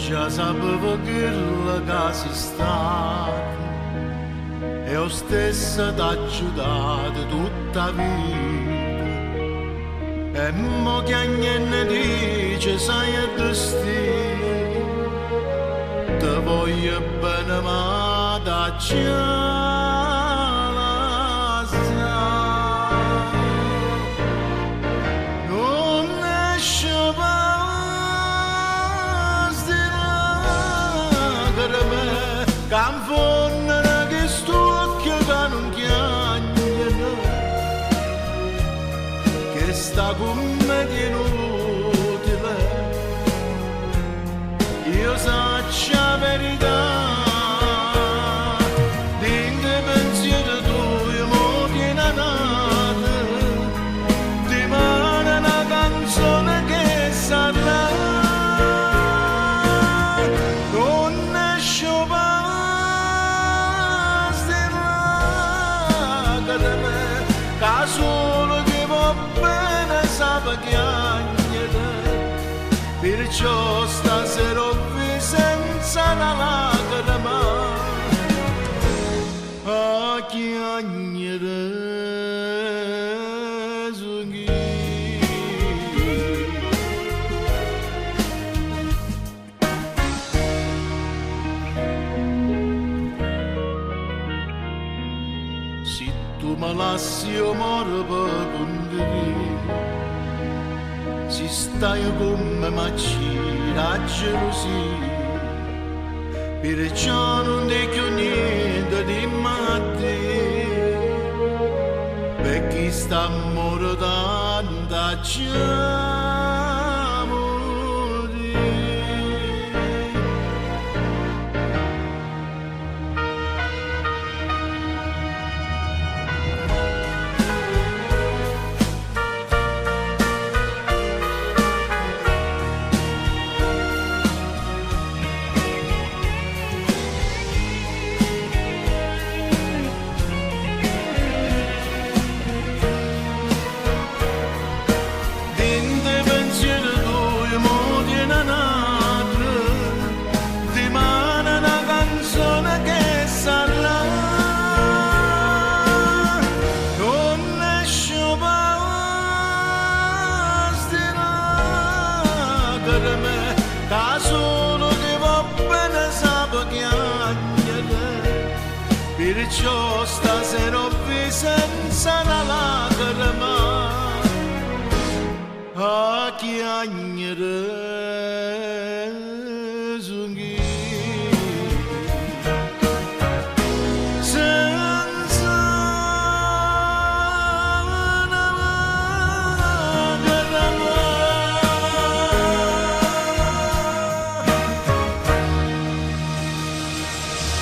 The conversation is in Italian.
già sapevo quello che si sta e lo stesso t'ha aiutato tutta la vita e mo che niente dice sai a destino te voglio bene ma da Canfonna che sto occhio che non chiagnano che sta con me di inutile io saccio la verità dinte pensiero tuo mo tiene nata ti manda una canzone che sarà solo che va bene sape che agnete perciò stasera qui senza una lacrima a chiagnere sughi si tu me lasci io moro per condividere si stai con me ma c'era gelosia perciò non dico niente di matti perché sta amore tanta gente da solo che va bene sape che agnete perciò stasera qui senza una lacrima a chiagnere